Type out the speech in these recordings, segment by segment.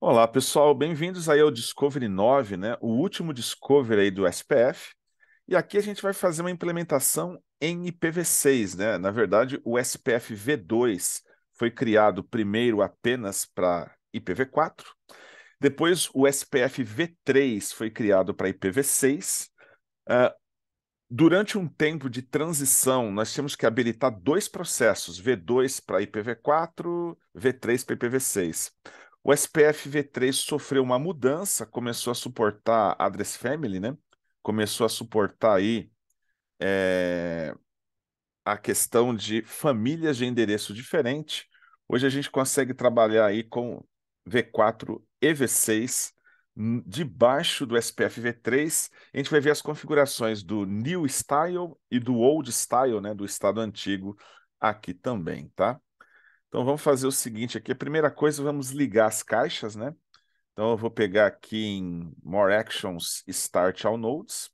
Olá, pessoal, bem-vindos aí ao Discovery 9, né? O último Discovery aí do SPF. E aqui a gente vai fazer uma implementação em IPv6, né? Na verdade, o SPF V2 foi criado primeiro apenas para IPv4, depois o SPF V3 foi criado para IPv6. Durante um tempo de transição, nós temos que habilitar dois processos, V2 para IPv4, V3 para IPv6. O SPF V3 sofreu uma mudança, começou a suportar Address Family, né? Começou a suportar aí a questão de famílias de endereço diferente. Hoje a gente consegue trabalhar aí com V4 e V6 debaixo do SPF V3. A gente vai ver as configurações do New Style e do Old Style, né, do estado antigo aqui também, tá? Então vamos fazer o seguinte aqui. A primeira coisa, vamos ligar as caixas, né? Então eu vou pegar aqui em More Actions, Start All Nodes.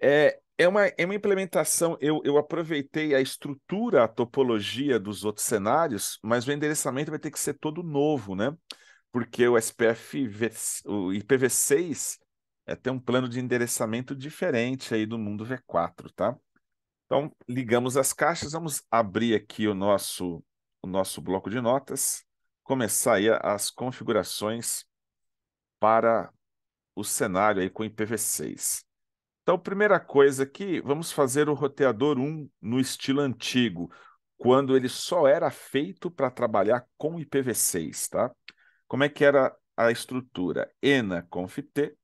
É uma implementação, eu aproveitei a estrutura, a topologia dos outros cenários, mas o endereçamento vai ter que ser todo novo, né? Porque o SPF, o IPv6 tem um plano de endereçamento diferente aí do mundo V4, tá? Então, ligamos as caixas, vamos abrir aqui o nosso bloco de notas, começar aí as configurações para o cenário aí com IPv6. Então, primeira coisa aqui, vamos fazer o roteador 1 no estilo antigo, quando ele só era feito para trabalhar com IPv6, tá? Como é que era a estrutura? ENA conft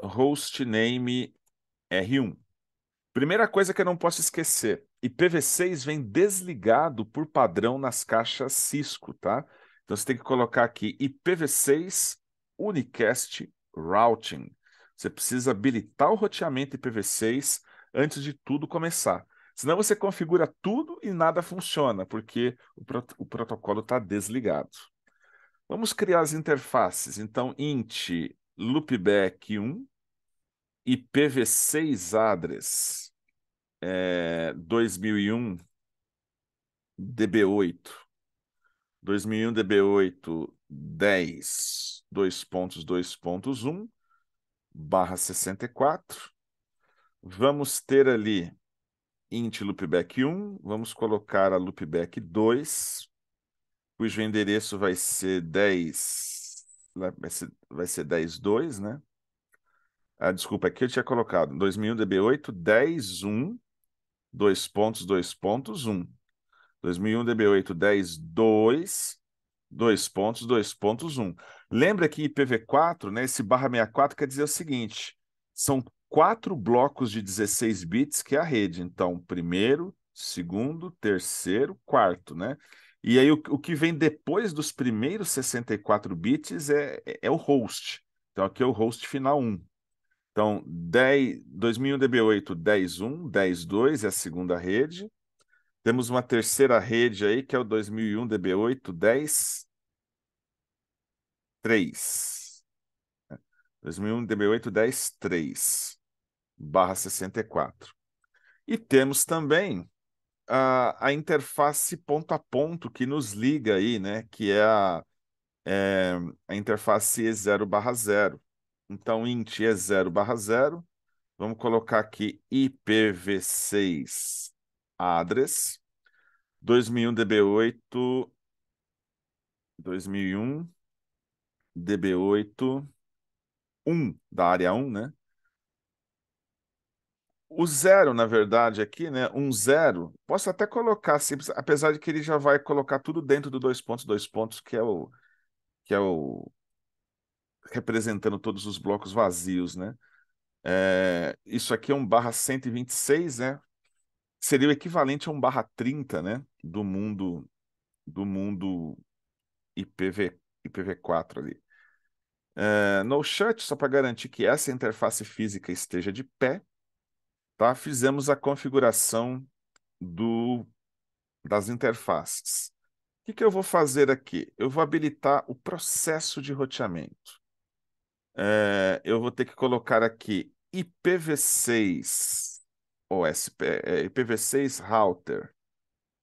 hostname R1. Primeira coisa que eu não posso esquecer, IPv6 vem desligado por padrão nas caixas Cisco, tá? Então você tem que colocar aqui IPv6 Unicast Routing. Você precisa habilitar o roteamento IPv6 antes de tudo começar. Senão você configura tudo e nada funciona, porque o protocolo está desligado. Vamos criar as interfaces. Então, int loopback 1, IPv6 address 2001 DB8, 2001 DB8 10 2.2.1 barra 64. Vamos ter ali int loopback 1, vamos colocar a loopback 2, cujo endereço vai ser 10, vai ser 10.2, né? Ah, desculpa, aqui eu tinha colocado 2001 DB8 10.1 2.2.1. 2001 DB8 10.2 2.2.1. Lembra que IPv4, né, esse barra 64 quer dizer o seguinte: são quatro blocos de 16 bits que é a rede. Então, primeiro, segundo, terceiro, quarto, né? E aí o que vem depois dos primeiros 64 bits é o host. Então, aqui é o host final 1. Então, 2001 DB8 10.1, 10.2 é a segunda rede. Temos uma terceira rede aí, que é o 2001 DB8 10.3. 2001 DB8 10.3 barra 64. E temos também a interface ponto a ponto que nos liga aí, né? Que é a interface E0 barra 0. Então, int E0 barra 0. Vamos colocar aqui IPv6 address 2001 DB8 2001 DB8 1 da área 1, né? O zero, na verdade, aqui, né? Um zero, posso até colocar simples, apesar de que ele já vai colocar tudo dentro do dois pontos, que é o representando todos os blocos vazios, né? Isso aqui é um barra 126, né? Seria o equivalente a um barra 30, né? Do mundo IPv4 ali. No shut, só para garantir que essa interface física esteja de pé, tá? Fizemos a configuração das interfaces. O que eu vou fazer aqui? Eu vou habilitar o processo de roteamento. Eu vou ter que colocar aqui IPv6 IPv6 router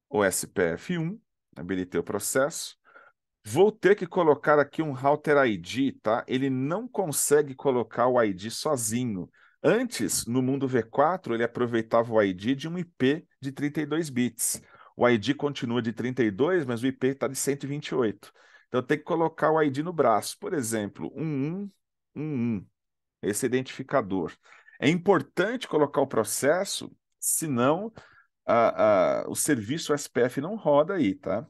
OSPF1. Habilitei o processo. Vou ter que colocar aqui um router ID, tá? Ele não consegue colocar o ID sozinho. Antes, no mundo V4, ele aproveitava o ID de um IP de 32 bits. O ID continua de 32, mas o IP está de 128. Então, tem que colocar o ID no braço. Por exemplo, 1111, esse identificador. É importante colocar o processo, senão o serviço SPF não roda aí, tá?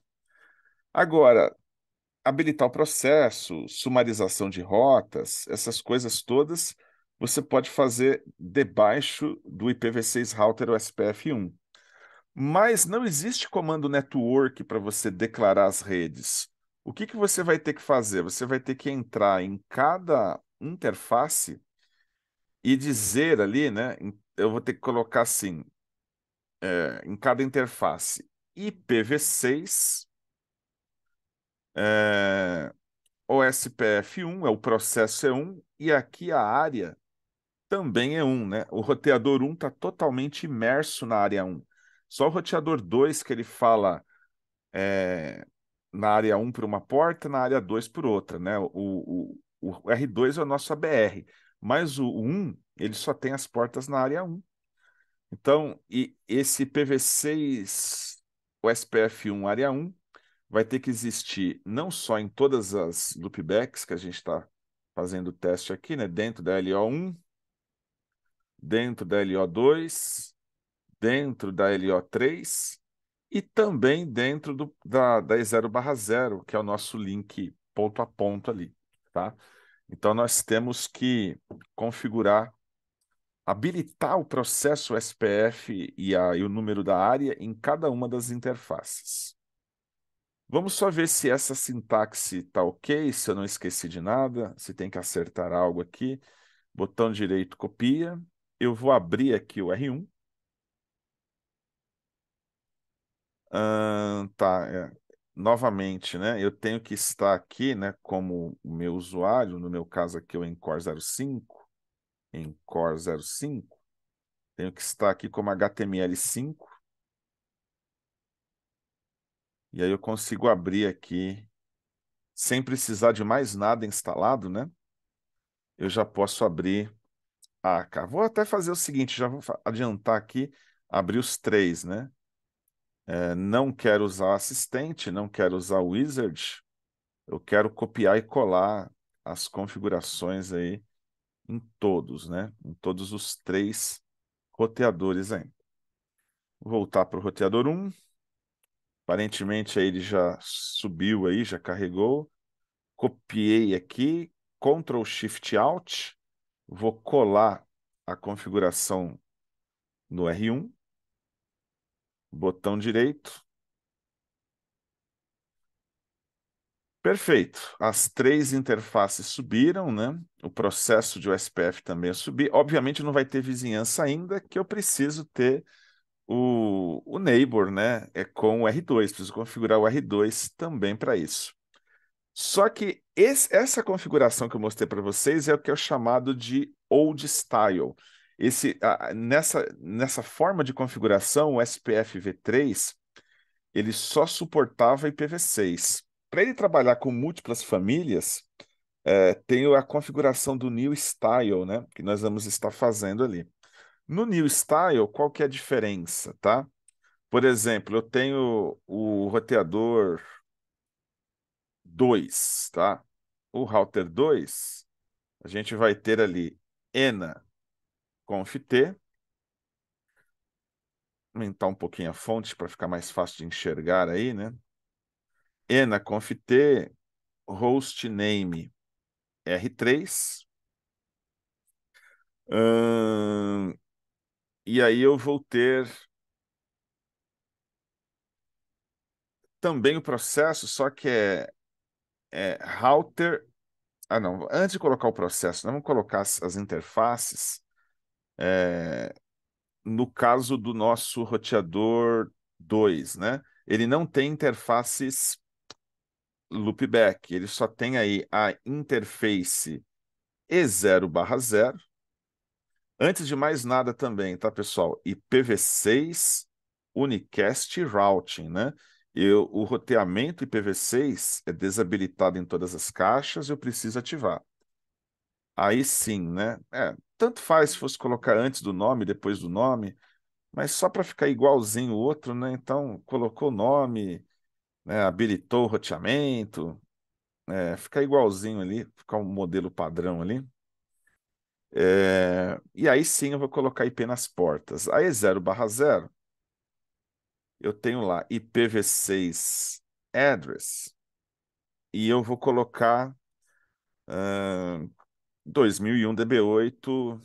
Agora, habilitar o processo, sumarização de rotas, essas coisas todas, você pode fazer debaixo do IPv6 Router ou SPF1. Mas não existe comando network para você declarar as redes. O que que você vai ter que fazer? Você vai ter que entrar em cada interface e dizer ali, né? Eu vou ter que colocar assim, em cada interface, IPv6, o SPF1 é o processo é 1 e aqui a área também é 1, né? O roteador 1 está totalmente imerso na área 1. Só o roteador 2 que ele fala é, na área 1 por uma porta, na área 2 por outra, né? O R2 é o nosso ABR, mas o 1 ele só tem as portas na área 1. Então, e esse PV6, o SPF1 área 1, vai ter que existir não só em todas as loopbacks que a gente está fazendo o teste aqui, né? Dentro da LO1, dentro da LO2, dentro da LO3 e também dentro da E0/0, que é o nosso link ponto a ponto ali, tá? Então nós temos que configurar, habilitar o processo SPF e o número da área em cada uma das interfaces. Vamos só ver se essa sintaxe está ok, se eu não esqueci de nada, se tem que acertar algo aqui. Botão direito, copia. Eu vou abrir aqui o R1. Tá, novamente, né? Eu tenho que estar aqui, né, como o meu usuário, no meu caso aqui, o Encore05, tenho que estar aqui como HTML5, e aí eu consigo abrir aqui, sem precisar de mais nada instalado, né? Eu já posso abrir. Cara, vou até fazer o seguinte, já vou adiantar aqui, abrir os três, né? Não quero usar assistente, não quero usar o wizard, eu quero copiar e colar as configurações aí em todos, né? Em todos os três roteadores aí. Vou voltar para o roteador 1. Aparentemente aí ele já subiu aí, já carregou. Copiei aqui, Ctrl Shift Alt, vou colar a configuração no R1, botão direito. Perfeito. As três interfaces subiram, né? O processo de OSPF também subir. Obviamente não vai ter vizinhança ainda, que eu preciso ter o neighbor, né? É com o R2. Preciso configurar o R2 também para isso. Só que essa configuração que eu mostrei para vocês é o que é o chamado de old style. Nessa forma de configuração, o SPF V3 ele só suportava IPv6. Para ele trabalhar com múltiplas famílias, tem a configuração do New Style, né? Que nós vamos estar fazendo ali. No New Style, qual que é a diferença, tá? Por exemplo, eu tenho o roteador 2, tá? O router 2, a gente vai ter ali ENA conft. Aumentar um pouquinho a fonte para ficar mais fácil de enxergar aí, né? ENA conft hostname R3. E aí eu vou ter também o processo, só que é router. Ah, não. Antes de colocar o processo, vamos colocar as interfaces. No caso do nosso roteador 2, né? Ele não tem interfaces loopback, ele só tem aí a interface E0/0. Antes de mais nada também, tá, pessoal? IPv6 Unicast Routing, né? o roteamento IPv6 é desabilitado em todas as caixas, eu preciso ativar. Aí sim, né? Tanto faz se fosse colocar antes do nome, depois do nome, mas só para ficar igualzinho o outro, né? Então, colocou o nome, né? Habilitou o roteamento, ficar igualzinho ali, ficar um modelo padrão ali. E aí sim eu vou colocar IP nas portas. Aí 0/0, eu tenho lá IPv6 address, e eu vou colocar 2001 DB8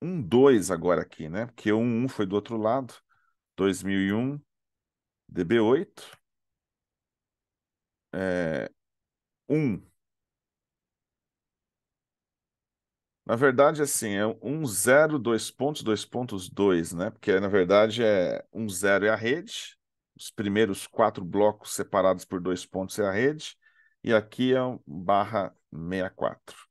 12 agora aqui, né? Porque o 11 foi do outro lado. 2001 DB8 1. Na verdade, assim, é 10 2 pontos 2 né? Porque na verdade é 10 é a rede, os primeiros 4 blocos separados por 2 pontos é a rede, e aqui é um /64.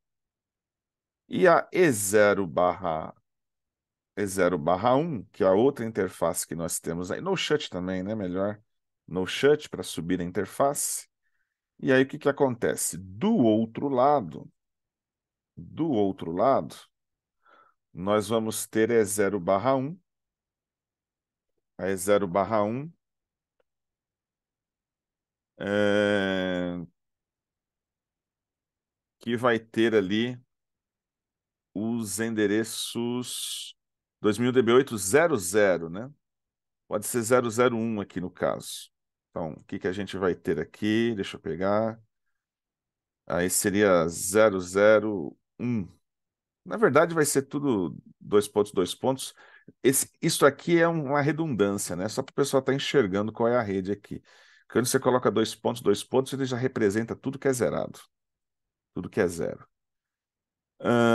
E a E0/1, que é a outra interface que nós temos aí, no shut também, né? Melhor, no shut para subir a interface. E aí o que que acontece? Do outro lado, nós vamos ter E0/1. A E0/1 que vai ter ali os endereços 2000 DB8 00, né? Pode ser 001 aqui no caso. Então, o que que a gente vai ter aqui? Deixa eu pegar. Aí seria 001. Na verdade, vai ser tudo 2 pontos 2 pontos. Isso aqui é uma redundância, né? Só para o pessoal estar enxergando qual é a rede aqui. Quando você coloca 2 pontos 2 pontos, ele já representa tudo que é zerado. Tudo que é zero.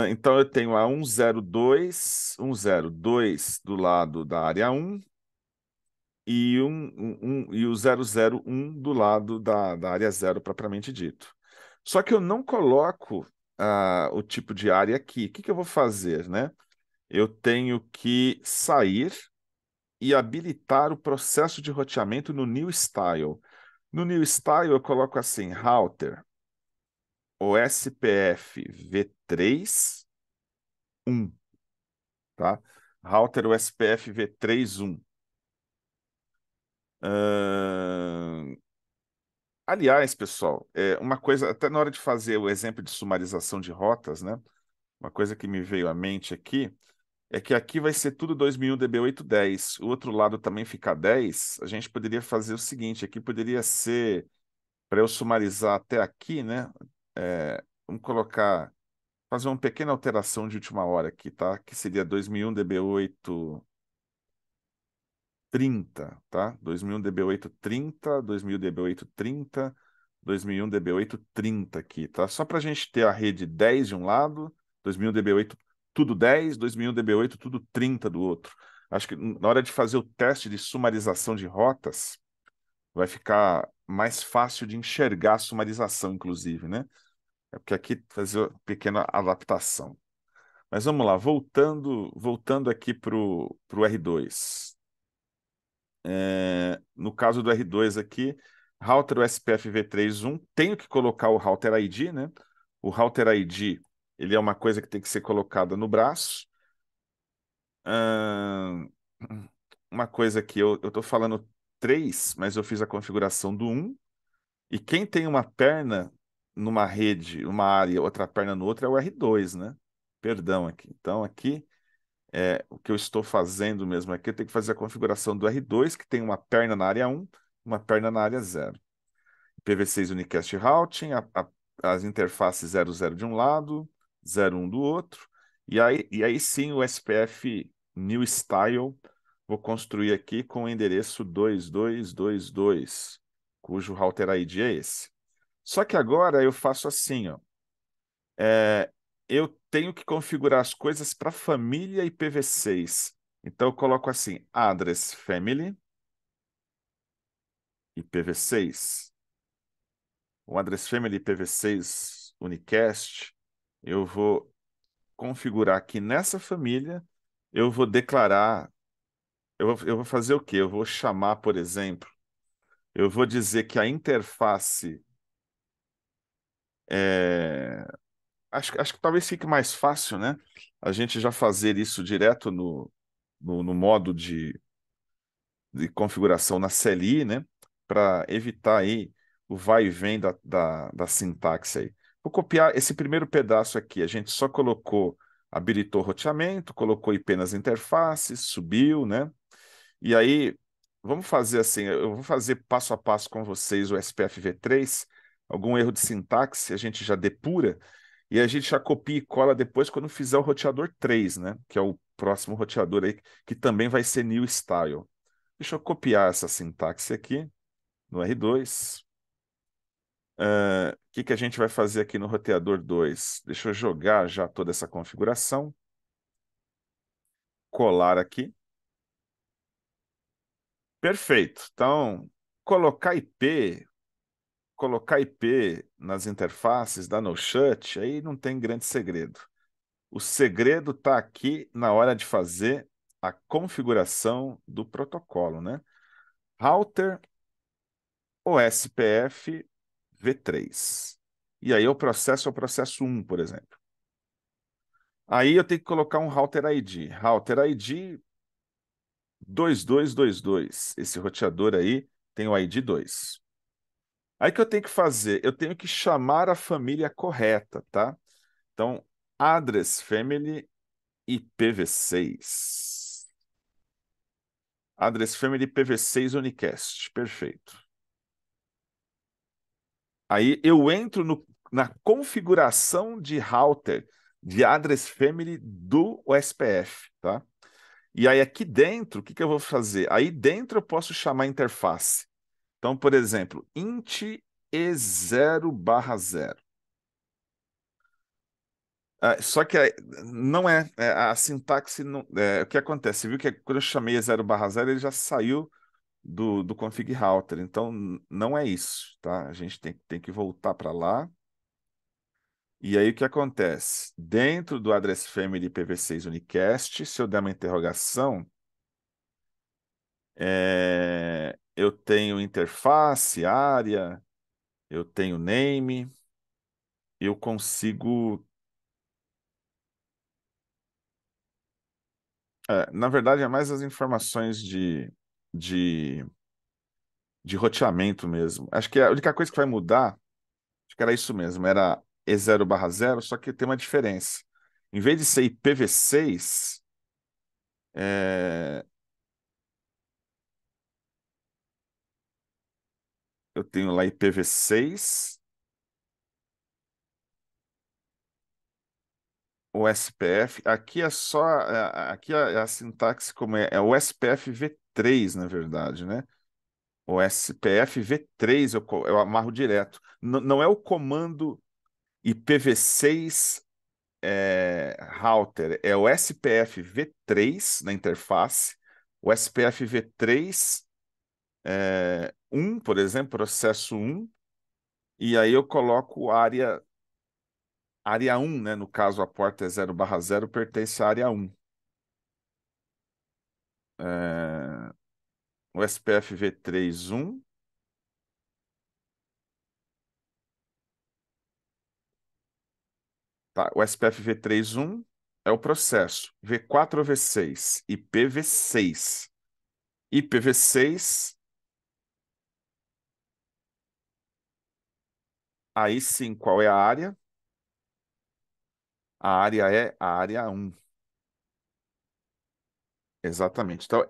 Então eu tenho a 102 do lado da área 1 e, e o 001 do lado da área 0, propriamente dito. Só que eu não coloco o tipo de área aqui. O que que eu vou fazer, né? Eu tenho que sair e habilitar o processo de roteamento no New Style. No New Style eu coloco assim, router OSPF V3 1, tá? Router OSPF V3 1. Ahn, Aliás, pessoal, uma coisa, até na hora de fazer o exemplo de sumarização de rotas, né? Uma coisa que me veio à mente aqui é que aqui vai ser tudo 2001 DB810. O outro lado também fica 10. A gente poderia fazer o seguinte, aqui poderia ser, para eu sumarizar até aqui, né? Vamos colocar, fazer uma pequena alteração de última hora aqui, tá? Que seria 2001 DB8 30, tá? 2001 DB8 30, 2000 DB8 30, 2001 DB8 30 aqui, tá? Só para a gente ter a rede 10 de um lado, 2001 DB8 tudo 10, 2001 DB8 tudo 30 do outro. Acho que na hora de fazer o teste de sumarização de rotas, vai ficar mais fácil de enxergar a sumarização, inclusive, né? É porque aqui fazer uma pequena adaptação. Mas vamos lá, voltando aqui para o R2. No caso do R2 aqui, router USPF V3.1, tenho que colocar o router ID, né? O router ID, ele é uma coisa que tem que ser colocada no braço. Ahn, uma coisa que eu estou falando 3, mas eu fiz a configuração do 1. E quem tem uma perna numa rede, uma área, outra perna no outro é o R2, né? Perdão aqui. Então aqui o que eu estou fazendo mesmo aqui, eu tenho que fazer a configuração do R2, que tem uma perna na área 1, uma perna na área 0. IPv6 Unicast Routing, as interfaces 00 de um lado, 01 do outro. E aí sim o SPF New Style, vou construir aqui com o endereço 2222, cujo router ID é esse. Só que agora eu faço assim, ó. Eu tenho que configurar as coisas para família IPv6. Então eu coloco assim, address family IPv6. O address family IPv6 unicast, eu vou configurar aqui nessa família, eu vou declarar, eu vou fazer o quê? Eu vou chamar, por exemplo, eu vou dizer que a interface é... acho que talvez fique mais fácil, né? A gente já fazer isso direto no modo de configuração na CLI, né? Para evitar aí o vai e vem da sintaxe aí. Vou copiar esse primeiro pedaço aqui. A gente só colocou, habilitou o roteamento, colocou IP nas interfaces, subiu, né? E aí, vamos fazer assim, eu vou fazer passo a passo com vocês o SPF V3, algum erro de sintaxe a gente já depura, e a gente já copia e cola depois quando fizer o roteador 3, né? Que é o próximo roteador aí, que também vai ser New Style. Deixa eu copiar essa sintaxe aqui no R2. O que que a gente vai fazer aqui no roteador 2? Deixa eu jogar já toda essa configuração, colar aqui. Perfeito. Então, colocar IP colocar IP nas interfaces da NoShut, aí não tem grande segredo. O segredo está aqui na hora de fazer a configuração do protocolo, né? Router OSPF V3. E aí o processo é o processo 1, por exemplo. Aí eu tenho que colocar um Router ID. Router ID 2222. Esse roteador aí tem o ID 2. Aí o que eu tenho que fazer? Eu tenho que chamar a família correta, tá? Então, address family IPv6. Address family IPv6 unicast. Perfeito. Aí eu entro na configuração de router de address family do OSPF, tá? E aí aqui dentro, o que que eu vou fazer? Aí dentro eu posso chamar a interface. Então, por exemplo, int e0/0. Só que não a sintaxe não, o que acontece? Você viu que quando eu chamei 0/0 ele já saiu do config router, então não é isso, tá? A gente tem que voltar para lá. E aí o que acontece? Dentro do address family IPv6 unicast, se eu der uma interrogação, eu tenho interface, área, eu tenho name, eu consigo. Na verdade, é mais as informações de de roteamento mesmo. Acho que a única coisa que vai mudar, acho que era isso mesmo, era E0/0, só que tem uma diferença. Em vez de ser IPv6, é, eu tenho lá IPv6, o SPF. Aqui é só, aqui a sintaxe como é o SPF V3, na verdade, né? O SPF V3 eu amarro direto. Não é o comando IPv6 router, é o SPF V3 na interface, o SPF V3 1, por exemplo, processo 1, e aí eu coloco área 1, né? No caso, a porta é 0/0, pertence à área 1. É, o SPF V3 1, tá? O SPF V3 1 é o processo V4 ou V6, IPv6. IPv6, aí sim, qual é a área? A área é a área 1. Exatamente. Então,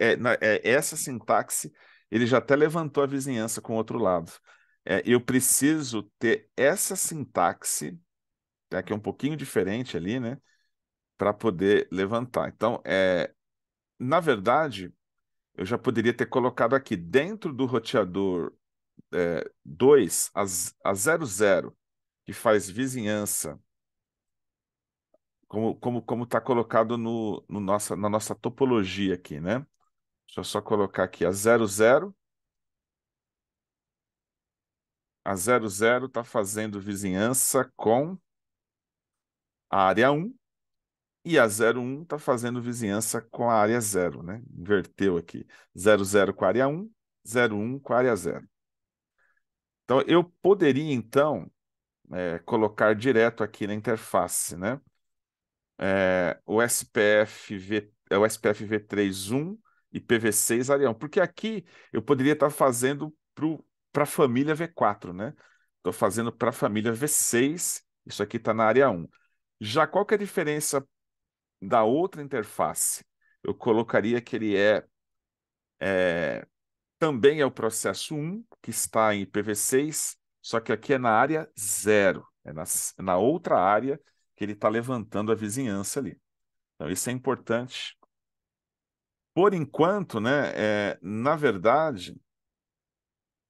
essa sintaxe, ele já até levantou a vizinhança com o outro lado. Eu preciso ter essa sintaxe, tá, que é um pouquinho diferente ali, né, para poder levantar. Então, na verdade, eu já poderia ter colocado aqui dentro do roteador 2, a 00, que faz vizinhança, como está colocado na nossa topologia aqui, né? Deixa eu só colocar aqui a 00. A 00 está fazendo vizinhança com a área 1 e a 01 está fazendo vizinhança com a área 0, né? Inverteu aqui. 00 com a área 1, 01 com a área 0. Então, eu poderia, então, colocar direto aqui na interface, né? O o SPF V3.1 e PV6 área 1, porque aqui eu poderia estar fazendo para a família V4, né? Estou fazendo para a família V6, isso aqui está na área 1. Já qual que é a diferença da outra interface? Eu colocaria que ele também é o processo 1, que está em IPv6, só que aqui é na área 0, na outra área que ele está levantando a vizinhança ali. Então, isso é importante. Por enquanto, né, na verdade,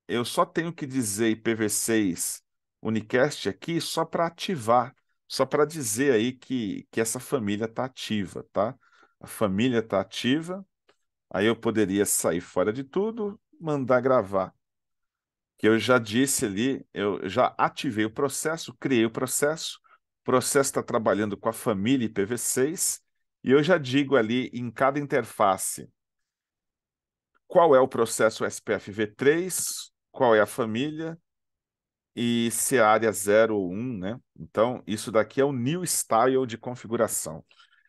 eu só tenho que dizer IPv6 Unicast aqui só para ativar, só para dizer aí que essa família está ativa, tá? A família está ativa, aí eu poderia sair fora de tudo, mandar gravar. Que eu já disse ali, eu já ativei criei o processo está trabalhando com a família IPv6, e eu já digo ali em cada interface qual é o processo SPFv3, qual é a família e se é a área 0 ou 1, né? Então, isso daqui é o new style de configuração.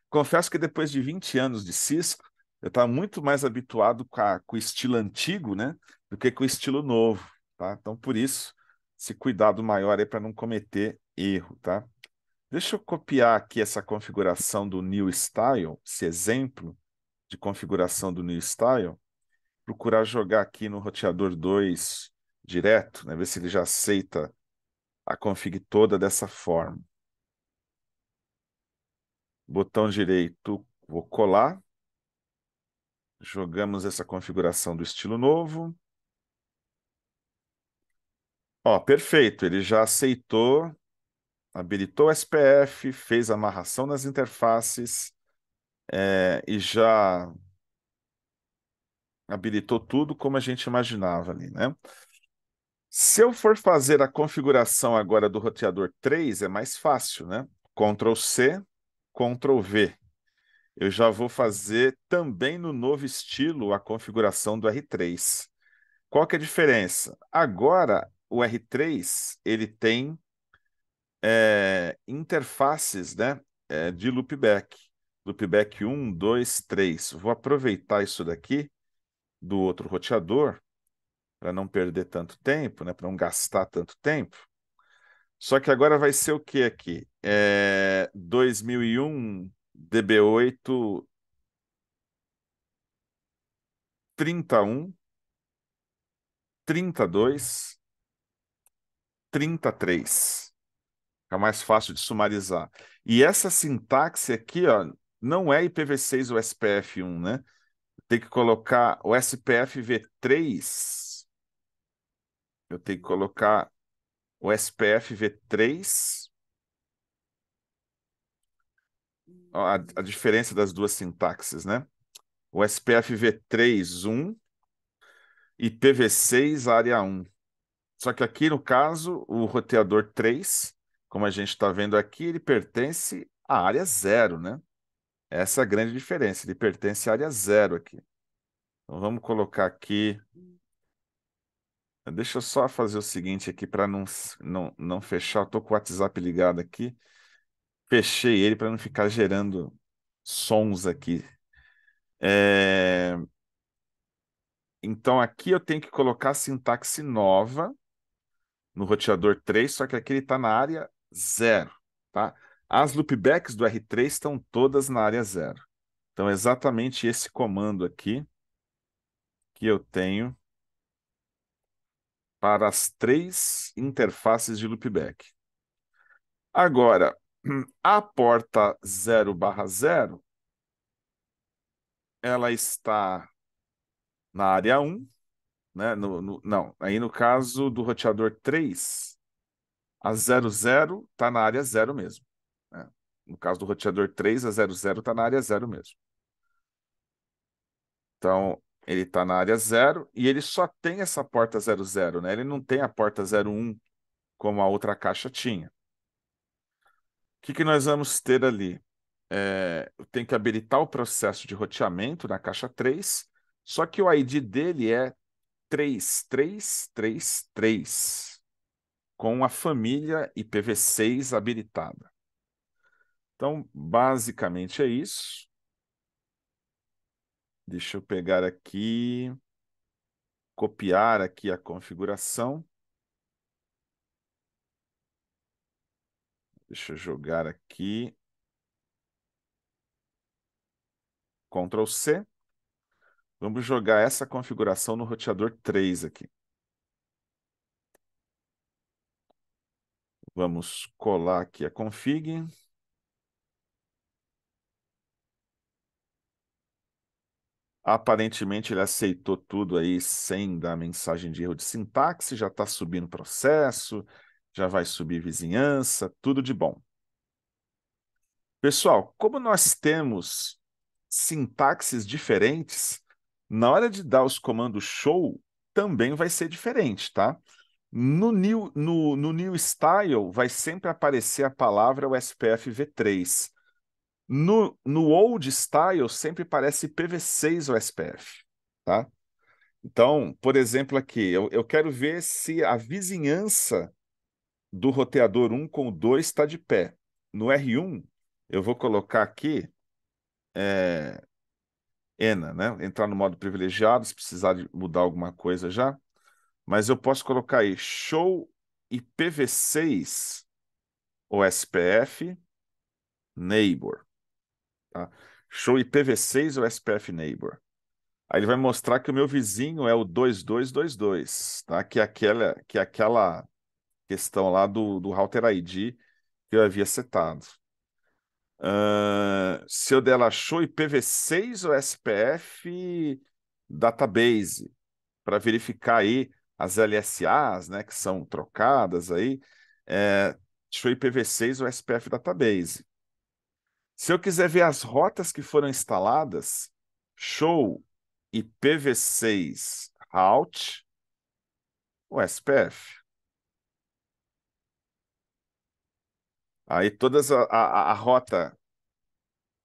Confesso que depois de 20 anos de Cisco, eu estava muito mais habituado com o estilo antigo, né, do que com o estilo novo, tá? Então, por isso, esse cuidado maior aí para não cometer erro, tá? Deixa eu copiar aqui essa configuração do New Style, esse exemplo de configuração do New Style, procurar jogar aqui no roteador 2 direto, né, ver se ele já aceita a config toda dessa forma. Botão direito, vou colar. Jogamos essa configuração do estilo novo. Ó, perfeito, ele já aceitou, habilitou o SPF, fez a amarração nas interfaces, e já habilitou tudo como a gente imaginava ali, né? Se eu for fazer a configuração agora do roteador 3, é mais fácil, né? Ctrl C, Ctrl V. Eu já vou fazer também no novo estilo a configuração do R3. Qual que é a diferença? Agora, o R3 ele tem interfaces, né, de loopback. Loopback 1, 2, 3. Vou aproveitar isso daqui do outro roteador para não perder tanto tempo, né, para não gastar tanto tempo. Só que agora vai ser o que aqui? 2001 DB8 31 32 33. Fica mais fácil de sumarizar. E essa sintaxe aqui, ó, não é IPv6 ou SPF1, né? Tem que colocar o SPF V3. Eu tenho que colocar o SPF V3. Ó, a diferença das duas sintaxes, né? O SPF V3.1 e PV6 área 1. Só que aqui, no caso, o roteador 3, como a gente está vendo aqui, ele pertence à área 0, né? Essa é a grande diferença, ele pertence à área 0 aqui. Então vamos colocar aqui. Deixa eu só fazer o seguinte aqui para não fechar. Estou com o WhatsApp ligado aqui. Fechei ele para não ficar gerando sons aqui. Então aqui eu tenho que colocar a sintaxe nova no roteador 3, só que aqui ele está na área 0, tá? As loopbacks do R3 estão todas na área 0. Então é exatamente esse comando aqui que eu tenho para as 3 interfaces de loopback. Agora, a porta 0/0, ela está na área 1, né? Não, aí no caso do roteador 3, a 00 está na área 0 mesmo, né? No caso do roteador 3, a 00 está na área 0 mesmo. Então, ele está na área 0 e ele só tem essa porta 00, né? Ele não tem a porta 01 como a outra caixa tinha. O que nós vamos ter ali? Eu tenho que habilitar o processo de roteamento na caixa 3, só que o ID dele é 3333. com a família IPv6 habilitada. Então, basicamente é isso. Deixa eu pegar aqui, copiar aqui a configuração. Deixa eu jogar aqui. Ctrl C. Vamos jogar essa configuração no roteador 3 aqui. Vamos colar aqui a config. Aparentemente ele aceitou tudo aí sem dar mensagem de erro de sintaxe, já está subindo processo, já vai subir vizinhança, tudo de bom. Pessoal, como nós temos sintaxes diferentes, na hora de dar os comandos show, também vai ser diferente, tá? No new style vai sempre aparecer a palavra USPF v3. No old style sempre aparece PV6 USPF, tá? Então, por exemplo, aqui, eu quero ver se a vizinhança do roteador 1 com o 2 está de pé. No R1, eu vou colocar aqui ENA, né? Entrar no modo privilegiado, se precisar de mudar alguma coisa já. Mas eu posso colocar aí show IPv6 OSPF neighbor. Tá? Show IPv6 OSPF neighbor. Aí ele vai mostrar que o meu vizinho é o 2222, tá? Que é aquela questão lá do Router ID que eu havia setado. Se eu der lá show IPv6 ou SPF database, para verificar aí as LSAs, né, que são trocadas aí, show IPv6 ou SPF database. Se eu quiser ver as rotas que foram instaladas, show IPv6 route ou SPF. Aí todas a rota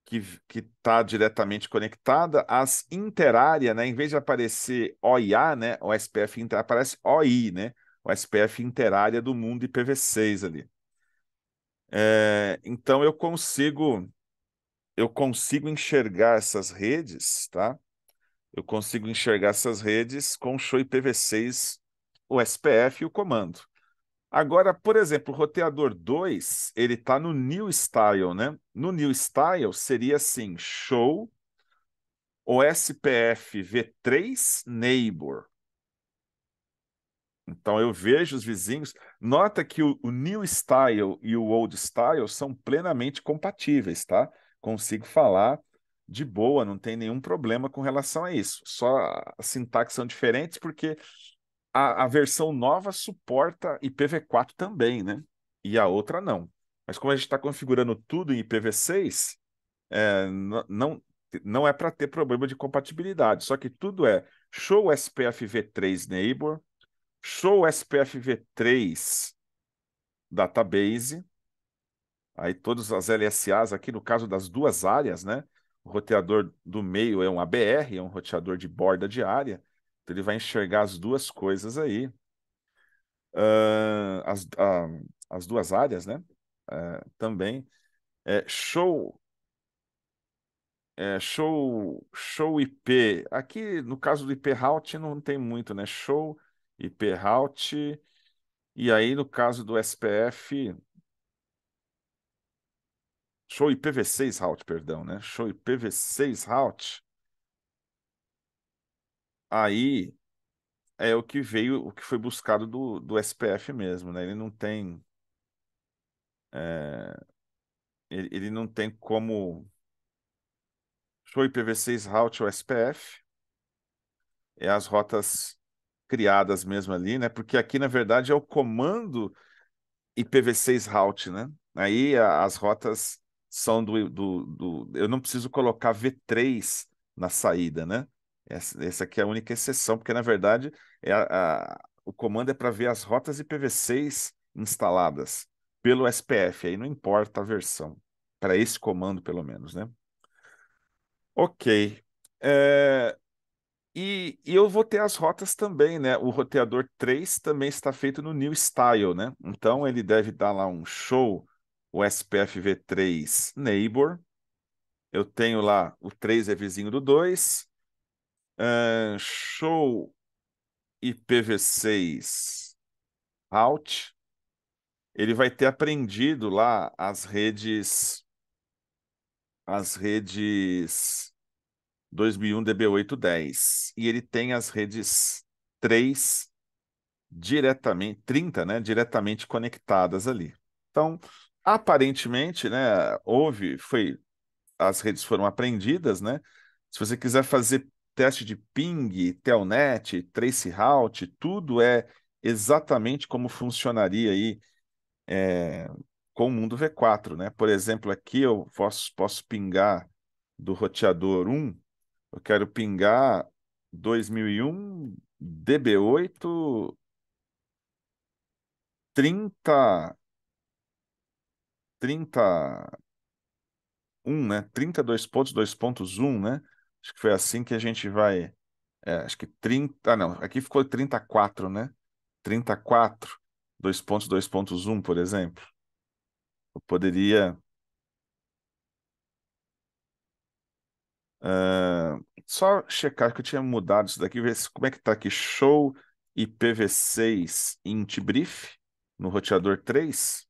que está diretamente conectada, as interárea, né? Em vez de aparecer OIA, né? O SPF inter, aparece OI, né? O SPF interárea do mundo IPv6 ali. Então eu consigo enxergar essas redes, tá? Eu consigo enxergar essas redes com o show IPv6, o SPF e o comando. Agora, por exemplo, o roteador 2, ele está no new style, né? No new style seria assim, show o SPF v3 neighbor. Então eu vejo os vizinhos. Nota que o new style e o old style são plenamente compatíveis, tá? Consigo falar de boa, não tem nenhum problema com relação a isso. Só as sintaxes são diferentes porque a versão nova suporta IPv4 também, né? E a outra não. Mas como a gente está configurando tudo em IPv6, não é para ter problema de compatibilidade. Só que tudo é show SPF v3 neighbor, show SPF v3 database, aí todas as LSAs aqui no caso das duas áreas, né? O roteador do meio é um ABR, é um roteador de borda de área, então ele vai enxergar as duas coisas aí. Ah, as duas áreas, né? Também. Show show IP. Aqui, no caso do IP route, não tem muito, né? Show IP route. E aí, no caso do SPF, show IPv6 route, perdão, né? Show IPv6 route. Aí é o que veio, o que foi buscado do SPF mesmo, né? É, ele não tem como. Show IPv6 route ou SPF. É as rotas criadas mesmo ali, né? Porque aqui, na verdade, é o comando IPv6 route, né? Aí as rotas são eu não preciso colocar V3 na saída, né? Essa aqui é a única exceção, porque na verdade o comando é para ver as rotas IPv6 instaladas pelo SPF, aí não importa a versão, para esse comando pelo menos, né? Ok. É, E eu vou ter as rotas também, né? O roteador 3 também está feito no New Style, né? Então ele deve dar lá um show, o SPF V3 Neighbor. Eu tenho lá o 3 é vizinho do 2. Show IPv6 Out. Ele vai ter aprendido lá as redes 2001 DB810. E ele tem as redes 3 diretamente, 30, né, diretamente conectadas ali. Então, aparentemente, né, as redes foram aprendidas, né? Se você quiser fazer teste de ping, telnet, traceroute, tudo é exatamente como funcionaria aí com o mundo V4, né? Por exemplo, aqui eu posso pingar do roteador 1, eu quero pingar 2001 DB8 30 31, né? 32 pontos, 2.1, né? Acho que foi assim que a gente vai. Acho que 30. Ah, não. Aqui ficou 34, né? 34, 2 pontos, 2.1, por exemplo. Eu poderia. Só checar que eu tinha mudado isso daqui, ver como é que tá aqui. Show IPv6 int brief no roteador 3.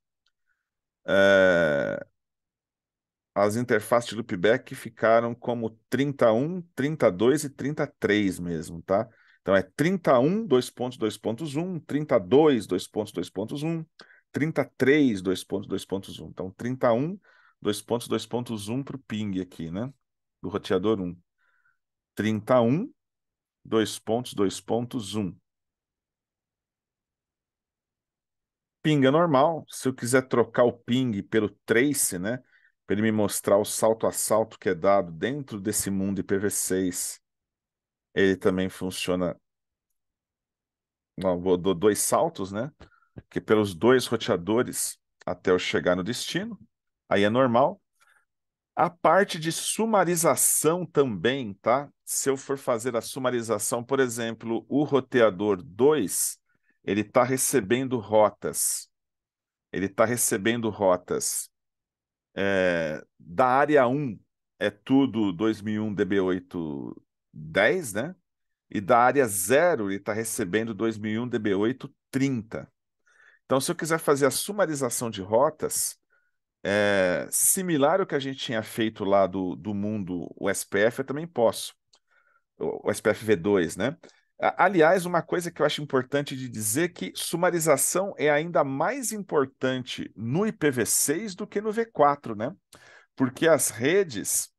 As interfaces de loopback ficaram como 31, 32 e 33 mesmo, tá? Então é 31, 2.2.1, 32, 2.2.1, 33, 2.2.1. Então 31, 2.2.1 para o ping aqui, né? Do roteador 1. 31, 2.2.1. Pinga normal. Se eu quiser trocar o ping pelo trace, né? Para ele me mostrar o salto a salto que é dado dentro desse mundo IPv6, ele também funciona. Não, eu dou dois saltos, né? Que pelos dois roteadores até eu chegar no destino. Aí é normal. A parte de sumarização também, tá? Se eu for fazer a sumarização, por exemplo, o roteador 2, ele está recebendo rotas. Ele está recebendo rotas da área 1, é tudo 2001 DB810, né? E da área 0, ele está recebendo 2001 DB830. Então, se eu quiser fazer a sumarização de rotas, similar ao que a gente tinha feito lá do mundo o SPF, eu também posso. O SPF V2, né? Aliás, uma coisa que eu acho importante de dizer é que sumarização é ainda mais importante no IPv6 do que no V4, né? Porque as redes,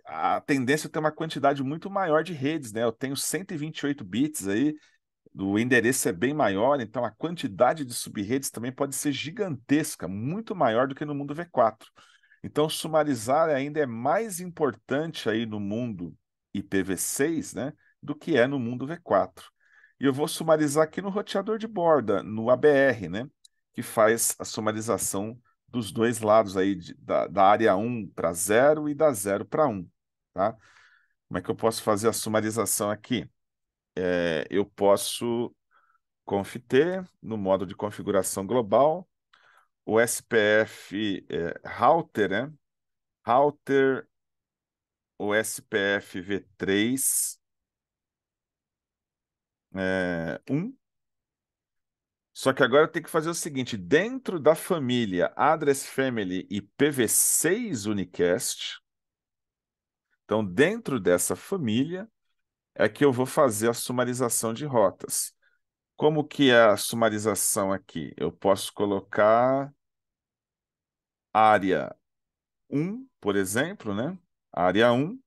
a tendência é ter uma quantidade muito maior de redes, né? Eu tenho 128 bits aí, o endereço é bem maior, então a quantidade de subredes também pode ser gigantesca, muito maior do que no mundo V4. Então, sumarizar ainda é mais importante aí no mundo IPv6, né, do que é no mundo V4. E eu vou sumarizar aqui no roteador de borda, no ABR, né, que faz a sumarização dos dois lados aí, da área 1 para 0 e da 0 para 1, tá? Como é que eu posso fazer a sumarização aqui? Eu posso confit no modo de configuração global, o SPF router, né? Router, o SPF V3 1. Só que agora eu tenho que fazer o seguinte: dentro da família Address Family e PV6 Unicast, então dentro dessa família é que eu vou fazer a sumarização de rotas. Como que é a sumarização aqui? Eu posso colocar área 1, por exemplo, né? Área 1,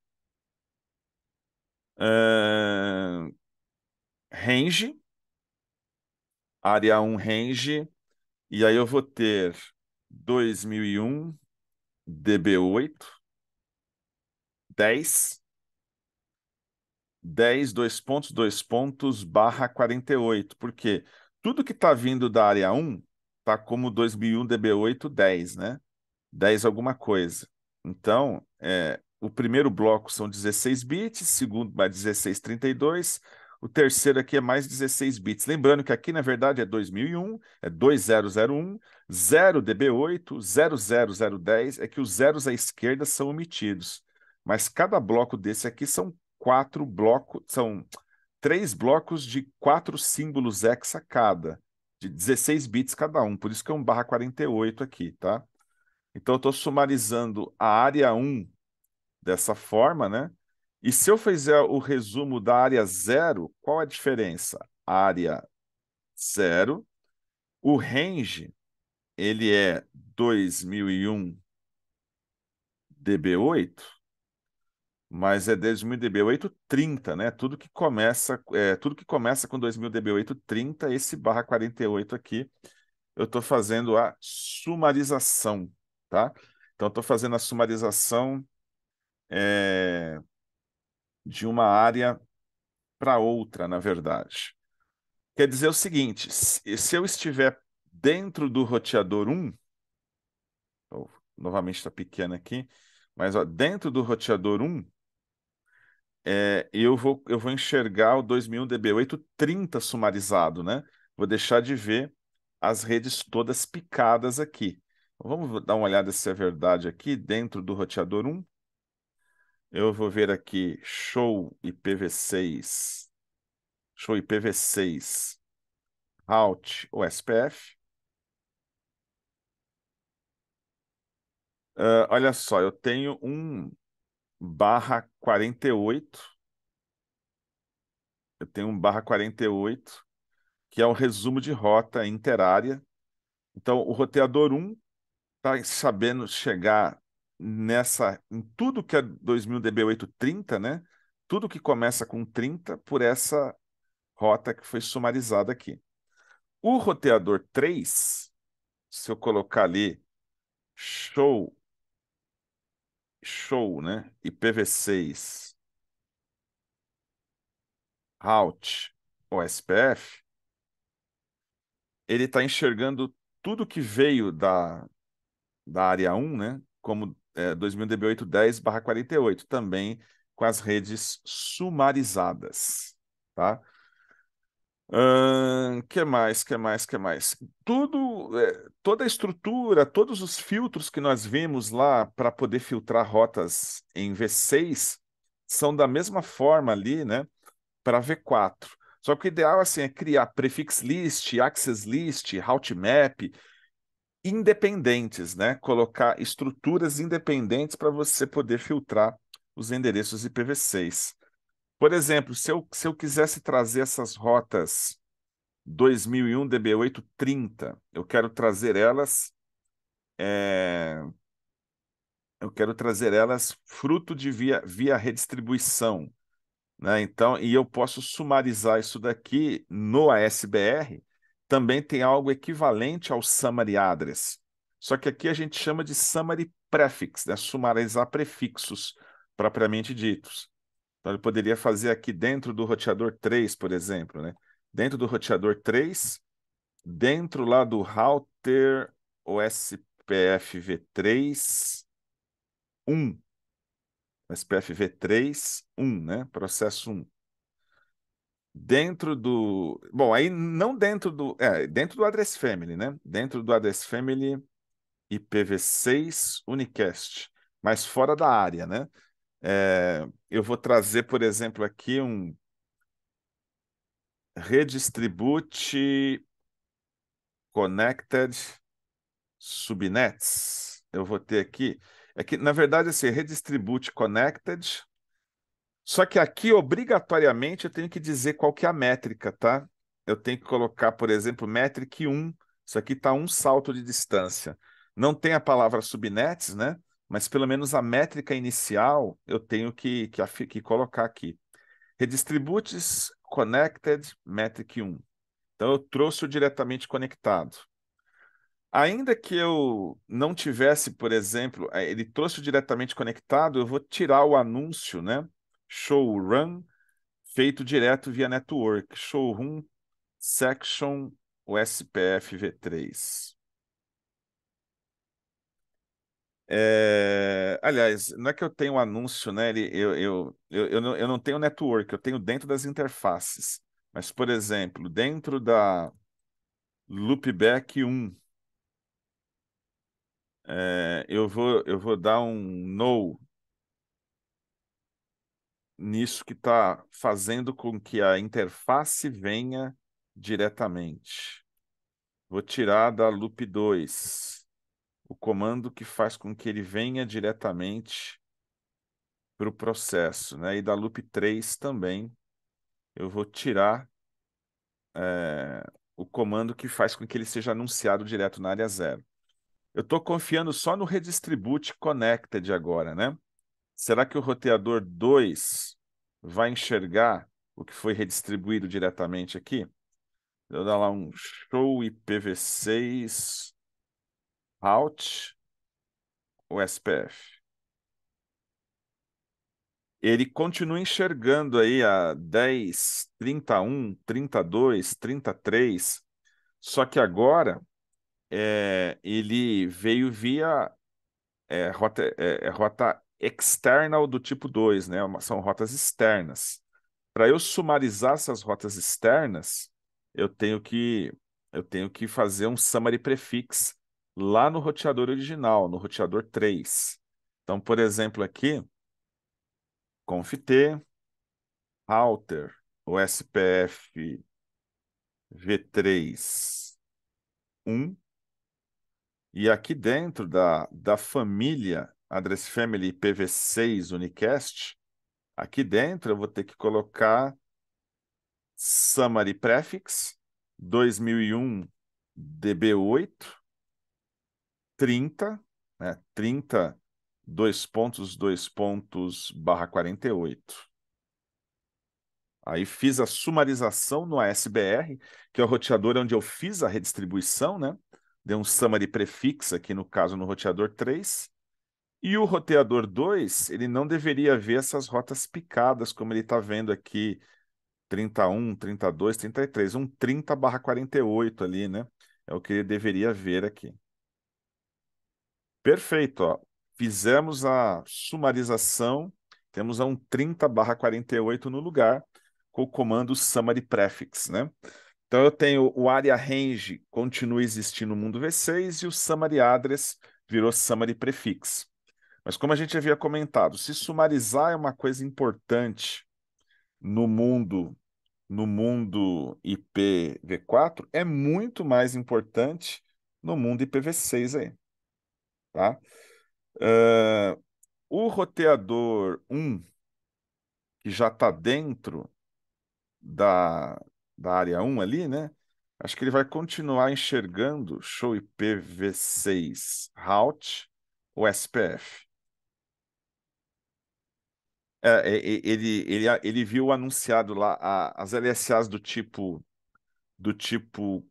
range, área 1 range, e aí eu vou ter 2001 DB8, 10, 10, dois pontos, barra 48, porque tudo que está vindo da área 1 está como 2001 DB8, 10, né? 10 alguma coisa. Então, o primeiro bloco são 16 bits, segundo mais 1632, o terceiro aqui é mais 16 bits. Lembrando que aqui, na verdade, é 2001, é 2001, 0DB8, 00010, é que os zeros à esquerda são omitidos. Mas cada bloco desse aqui são 4 blocos, são 3 blocos de 4 símbolos hexa cada, de 16 bits cada um, por isso que é um /48 aqui, tá? Então eu estou sumarizando a área 1 dessa forma, né? E se eu fizer o resumo da área 0, qual a diferença? Área 0, o range, ele é 2001 dB8, mas é 2000 dB8 30, né? Tudo que começa com 2000 dB8 30, esse /48 aqui, eu estou fazendo a sumarização, tá? Então, estou fazendo a sumarização de uma área para outra, na verdade. Quer dizer o seguinte, se eu estiver dentro do roteador 1, novamente está pequeno aqui, mas ó, dentro do roteador 1, eu vou enxergar o 2001 DB8 30 sumarizado, né? Vou deixar de ver as redes todas picadas aqui. Vamos dar uma olhada se é verdade aqui, dentro do roteador 1. Eu vou ver aqui show IPv6, show IPv6, route ou SPF. Olha só, eu tenho um /48, eu tenho um /48, que é o resumo de rota interárea. Então, o roteador 1 está sabendo chegar em tudo que é 2000 dB8 30, né? Tudo que começa com 30 por essa rota que foi sumarizada aqui. O roteador 3, se eu colocar ali show, né? IPv6, route ou SPF, ele está enxergando tudo que veio da área 1, né? Como 2000 dB8 10/48, também com as redes sumarizadas, tá? Que mais, que mais, que mais? Toda a estrutura, todos os filtros que nós vimos lá para poder filtrar rotas em V6 são da mesma forma ali, né? Para V4. Só que o ideal assim, é criar prefix list, access list, route map independentes, né? Colocar estruturas independentes para você poder filtrar os endereços IPv6. Por exemplo, se eu quisesse trazer essas rotas 2001 DB8 30, eu quero trazer elas fruto de via redistribuição, né? Então, e eu posso sumarizar isso daqui no ASBR, também tem algo equivalente ao summary address. Só que aqui a gente chama de summary prefix, né? Sumarizar prefixos propriamente ditos. Então, ele poderia fazer aqui dentro do roteador 3, por exemplo, né? Dentro do roteador 3, dentro lá do router OSPF V3 1, SPF V3 1, né? Processo 1. Dentro do... Bom, aí não dentro do... dentro do address family, né? Dentro do address family IPv6 unicast, mas fora da área, né? Eu vou trazer, por exemplo, aqui um redistribute connected subnets. Eu vou ter aqui... É que, na verdade, assim, redistribute connected. Só que aqui, obrigatoriamente, eu tenho que dizer qual que é a métrica, tá? Eu tenho que colocar, por exemplo, metric 1. Isso aqui está um salto de distância. Não tem a palavra subnets, né? Mas pelo menos a métrica inicial eu tenho que colocar aqui. Redistributes connected metric 1. Então eu trouxe o diretamente conectado. Ainda que eu não tivesse, por exemplo, ele trouxe o diretamente conectado, eu vou tirar o anúncio, né? Show run, feito direto via network. Showroom section o SPF V3. Aliás, não é que eu tenho um anúncio, né? Eu não tenho network, eu tenho dentro das interfaces. Mas, por exemplo, dentro da Loopback 1, eu vou dar um no nisso que está fazendo com que a interface venha diretamente. Vou tirar da Loop 2 o comando que faz com que ele venha diretamente para o processo, né? E da Loop 3 também eu vou tirar o comando que faz com que ele seja anunciado direto na área zero. Eu estou confiando só no Redistribute Connected agora, né? Será que o roteador 2 vai enxergar o que foi redistribuído diretamente aqui? Eu vou dar lá um show IPv6 route ou SPF. Ele continua enxergando aí a 10, 31, 32, 33, só que agora ele veio via rota external do tipo 2, né? São rotas externas. Para eu sumarizar essas rotas externas, eu tenho que eu tenho que fazer um summary prefix lá no roteador original, no roteador 3. Então, por exemplo, aqui, conft router OSPF v3 1, e aqui dentro da família Address Family IPv6 Unicast, aqui dentro eu vou ter que colocar summary prefix 2001 DB8 30, né? 30 dois pontos barra 48. Aí fiz a sumarização no ASBR, que é o roteador onde eu fiz a redistribuição, né? Deu um summary prefix aqui, no caso, no roteador 3. E o roteador 2, ele não deveria ver essas rotas picadas, como ele está vendo aqui, 31, 32, 33, um 30/48 ali, né? É o que ele deveria ver aqui. Perfeito, ó. Fizemos a sumarização, temos um 30/48 no lugar, com o comando summary prefix, né? Então eu tenho o area range continua existindo no mundo V6 e o summary address virou summary prefix. Mas como a gente havia comentado, se sumarizar é uma coisa importante no mundo IPv4, é muito mais importante no mundo IPv6 aí, tá? O roteador 1, que já está dentro da, da área 1 ali, né? Acho que ele vai continuar enxergando show IPv6 route ou SPF. Ele viu anunciado lá as LSAs do tipo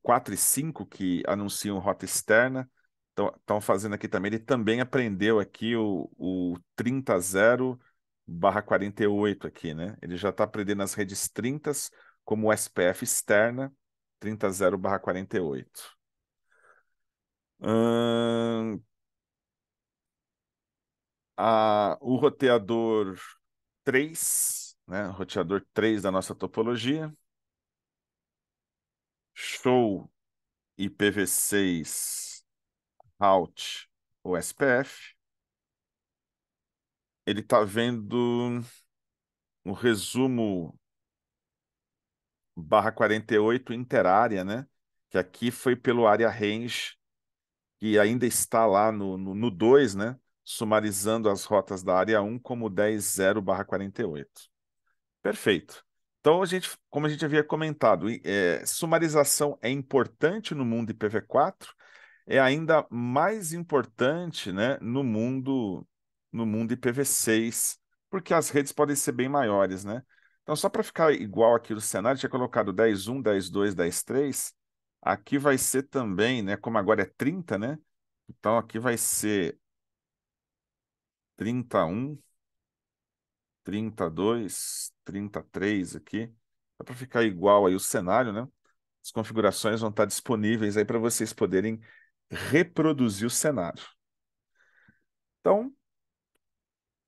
4 e 5 que anunciam rota externa. Estão fazendo aqui também. Ele também aprendeu aqui o 30/48 aqui, né? Ele já está aprendendo as redes 30 como SPF externa 30/48. Ahn, o roteador 3, né? O roteador 3 da nossa topologia. Show IPv6 route ou SPF. Ele está vendo o resumo /48 interárea, né? Que aqui foi pelo área range, que ainda está lá no 2, né? Sumarizando as rotas da área 1 como 10.0/48. Perfeito. Então, como a gente havia comentado, sumarização é importante no mundo IPv4, é ainda mais importante, né, no mundo IPv6, porque as redes podem ser bem maiores, né? Então, só para ficar igual aqui no cenário, tinha colocado 10.1, 10.2, 10.3. Aqui vai ser também, né, como agora é 30, né? Então, aqui vai ser 31, 32, 33 aqui. Só para ficar igual aí o cenário, né? As configurações vão estar disponíveis aí para vocês poderem reproduzir o cenário. Então,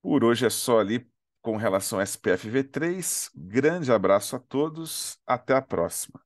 por hoje é só ali com relação ao SPF V3. Grande abraço a todos, até a próxima.